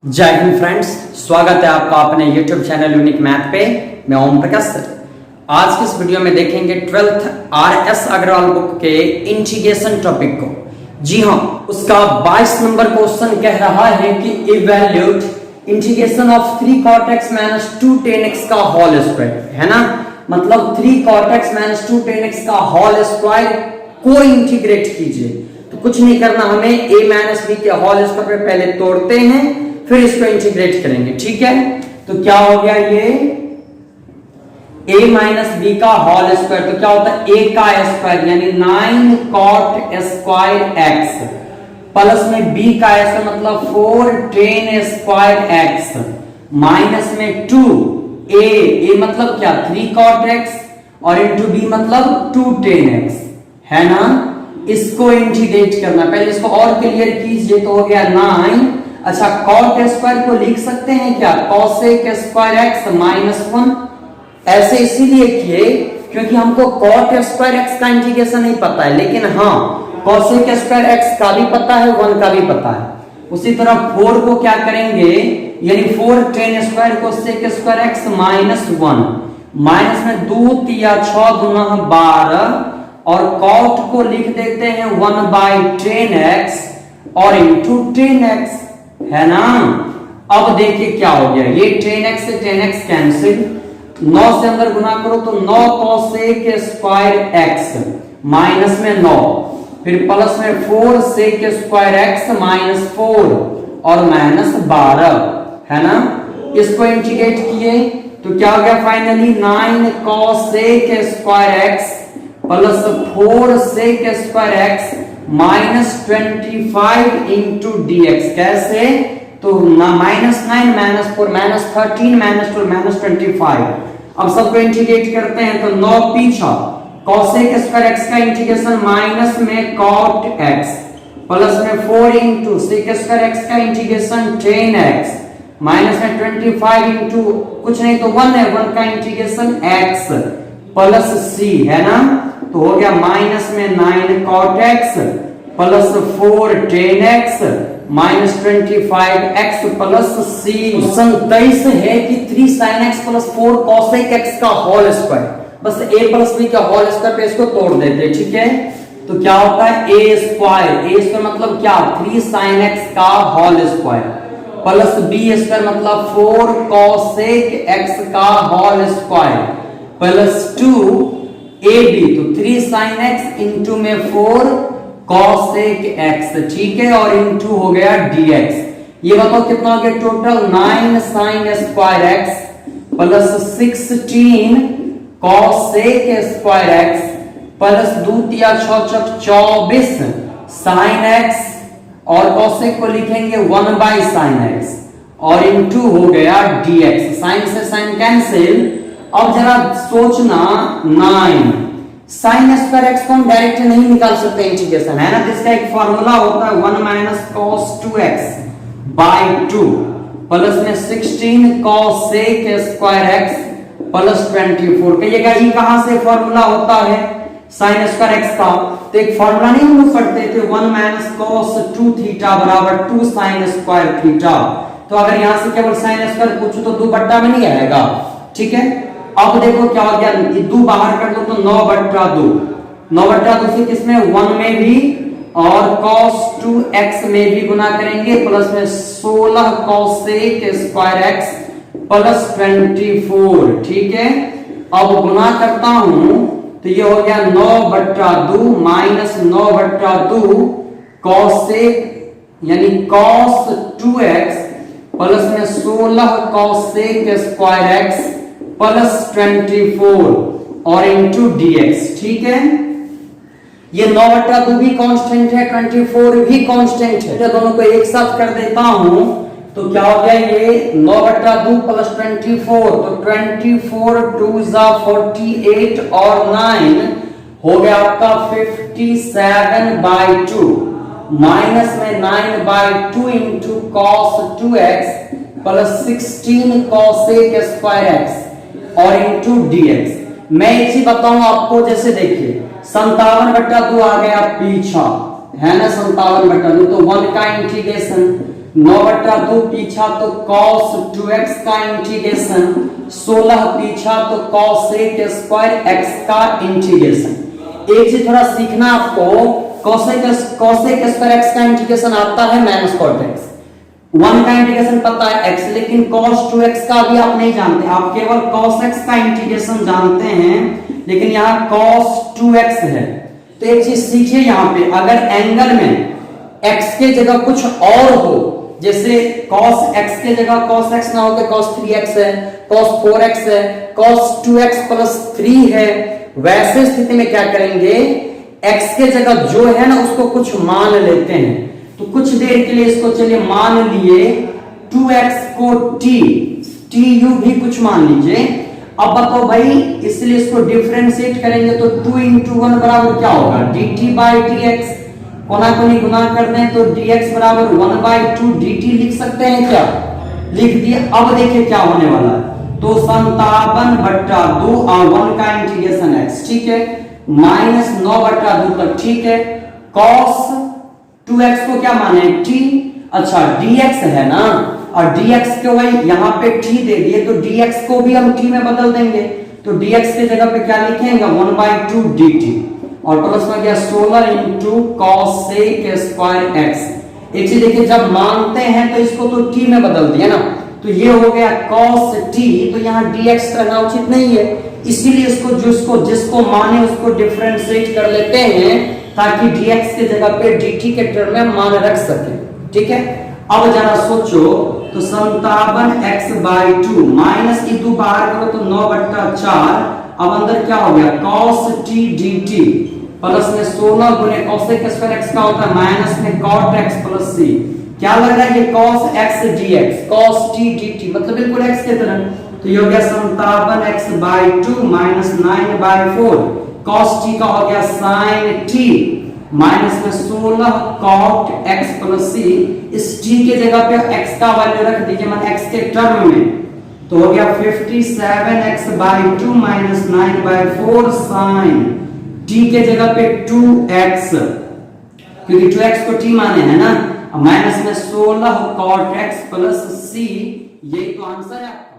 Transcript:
जय हिंद फ्रेंड्स, स्वागत है आपका अपने YouTube चैनल यूनिक मैथ पे। मैं ओम प्रकाश। आज की इस वीडियो में देखेंगे 12th RS अग्रवाल बुक के इंटीग्रेशन टॉपिक को। जी हाँ, उसका 22 नंबर क्वेश्चन कह रहा है कि evaluate integration of 3 cot x minus 2 tan x का होल स्क्वायर, है ना। मतलब 3 cot x minus 2 tan x का होल स्क्वायर को इंटीग्रेट कीजिए। तो कुछ नहीं करना, हमें a माइनस बी के होल स्क्वायर पे पहले तोड़ते हैं, फिर इसको इंटीग्रेट करेंगे। ठीक है, तो क्या हो गया, ये a माइनस बी का होल स्क्वायर, तो क्या होता है a का स्क्वायर यानी 9 cot स्क्वायर x प्लस में b का स्क्वायर मतलब 4 tan स्क्वायर x माइनस में 2 a मतलब क्या 3 cot x और इंटू b मतलब 2 tan x, है ना। इसको इंटीग्रेट करना, पहले इसको और क्लियर कीजिए तो हो गया 9। अच्छा, cot स्क्वायर को लिख सकते हैं क्या, cosec स्क्वायर x माइनस 1। ऐसे इसीलिए किए क्योंकि हमको cot स्क्वायर x का इंटीग्रेशन नहीं पता है, लेकिन हाँ cosec स्क्वायर x का भी पता है, 1 का भी पता है। उसी तरह 4 को क्या करेंगे, यानी 4 tan square cosec square x minus 1, minus में 2 तिया 6 गुना 12 और cot को लिख देते हैं 1/10x और इंटू 10x, है ना। अब देखिए क्या हो गया, ये 10x से 10x कैंसिल, 9 से अंदर गुना करो तो 9 cosec स्क्वायर x माइनस में 9, फिर प्लस में 4 sec स्क्वायर x माइनस 4 और माइनस 12, है ना। इसको इंटीग्रेट किए तो क्या हो गया, finally 9 cosec square x plus 4 sec square x minus 25 into dx। कैसे, तो minus 9 minus 4 minus 13 minus 12 minus 25। अब सबको इंटीग्रेट करते हैं तो 9 पीछा cosec स्क्वायर x का इंटीग्रेशन माइनस में cot x प्लस में 4 इंटू sec स्क्वायर x का इंटीग्रेशन 10x माइनस में 25 इंटू कुछ नहीं तो 1 है, 1 का इंटीग्रेशन x प्लस c, है ना। तो हो गया माइनस में 9 cot x plus 4 tan x minus 25x plus c। 27 है कि 3 sin x plus 4 cosec x का होल स्क्वायर, बस a प्लस b का होल स्क्वायर पे इसको तोड़ देते हैं। ठीक है, तो क्या होता है a स्क्वायर मतलब क्या 3 sin x का whole square plus b square मतलब 4 cosec x का होल स्क्वायर प्लस 2 ab, तो 3 sin x इंटू में 4 cosec x, ठीक है, और इंटू हो गया dx। ये बताओ कितना हो गया total, 9 sin square x plus 16 cosec square x plus 2 तिया 6 24 sin x और cosec को लिखेंगे 1/sin x और इंटू हो गया dx। sin से sin कैंसिल। अब जरा सोचना, 9 sin स्क्वायर x को हम डायरेक्ट नहीं निकाल सकते इंटीग्रेशन, है ना। तो इसका एक फार्मूला होता है 1 minus cos 2x bye 2 plus में 16 cosec स्क्वायर x प्लस 24। कहिएगा ये कहां से फार्मूला होता है sin स्क्वायर x का, तो एक फार्मूला नहीं हम लोग पढ़ते थे 1 माइनस cos 2 थीटा बराबर 2 sin स्क्वायर थीटा। तो अगर यहां से केवल sin स्क्वायर पूछो तो 2 में नहीं आएगा। ठीक है, अब देखो क्या हो गया, 2 बाहर कर दो तो 9/2, 9/2 से किसमें 1 में भी और cos 2x में भी गुना करेंगे प्लस में 16 cosec स्क्वायर x प्लस 24। ठीक है, अब गुना करता हूं तो ये हो गया 9/2 माइनस 9/2 cosec यानी cos 2x प्लस में 16 cosec स्क्वायर x प्लस 24 और इंटू dx। ठीक है, ये 9/2 भी कांस्टेंट है, 24 भी कांस्टेंट है, दोनों को एक साथ कर देता हूं तो क्या हो गया, ये 9/2 प्लस 24, तो 24 2 जा 48 और 9 हो गया आपका 57/2 माइनस में 9/2 into cos 2x plus 16 cosec square x और इंटू dx। मैं एक चीज बताऊं आपको, जैसे देखिए 57/2 आ गया पीछा, है ना, 57/2, तो 1 का इंटीग्रेशन 9/2 पीछा तो cos 2x का इंटीग्रेशन, 16 पीछा तो cos sec स्क्वायर x का इंटीग्रेशन। एक चीज थोड़ा सीखना आपको, cosec स्क्वायर x का इंटीग्रेशन आता है माइनस cot x, 1 का इंटीग्रेशन पता है x, लेकिन cos 2x का भी आप नहीं जानते, आप केवल cos x का इंटीग्रेशन जानते हैं, लेकिन यहाँ cos 2x है। तो एक चीज सीखिए यहाँ पे, अगर एंगल में x के जगह कुछ और हो, जैसे cos x के जगह cos x ना हो के cos 3x है, cos 4x है, cos 2x प्लस 3 है, वैसे स्थिति में क्या करेंगे, x के जगह जो है ना उसको कुछ मान लेते हैं। तो कुछ देर के लिए इसको चलिए मान लिए 2x को tu भी कुछ मान लीजिए। अब बताओ भाई, इसलिए इसको डिफरेंशिएट करेंगे तो 2 × 1 बराबर क्या होगा, dt/dx, कोना कोनी गुना कर दें तो dx बराबर 1/2 dt लिख सकते हैं क्या, लिख दिए। अब देखिए क्या होने वाला है, तो 57/2 और 1 का इंटीग्रेशन x, ठीक है, माइनस 9/2 तक, ठीक है, cos 2x को क्या माने t, अच्छा dx है ना, और dx को भाई यहाँ पे t दे दिए तो dx को भी हम t में बदल देंगे, तो dx के जगह पे क्या लिखेंगे 1/2 dt, और प्लस में गया 16 × cos sec स्क्वायर x। एक चीज देखिए, जब मानते हैं तो इसको तो t में बदल दिया ना, तो ये हो गया cos t, तो यहाँ dx करना उचित नहीं है, इसीलिए इसको जिसको माने उसको डिफरेंशिएट कर लेते हैं ताकि dx के जगह पे dt के टर्म में मान रख सके, ठीक है। अब जरा सोचो, तो 57x/2 माइनस की 2 बाहर करो तो 9/4, अब अंदर क्या हो गया cos t dt, प्लस में 16 गुने cosec स्क्वायर x का होता है, माइनस में cot x प्लस c, क्या लग रहा है ये cos x dx, cos t dt, मतलब बिल्कुल x के तरह। तो ये हो गया 57x/2 माइनस 9/4, cos t का हो गया sin t, माइनस में 16 cot x प्लस c, इस t के जगह पे x का वैल्यू रख दीजिए, मतलब x के टर्म में, तो हो गया 57x/2 माइनस 9/4 sin t के जगह पे 2x, क्योंकि 2x को t माने है ना, माइनस में 16 cot x प्लस c, यही तो आंसर है।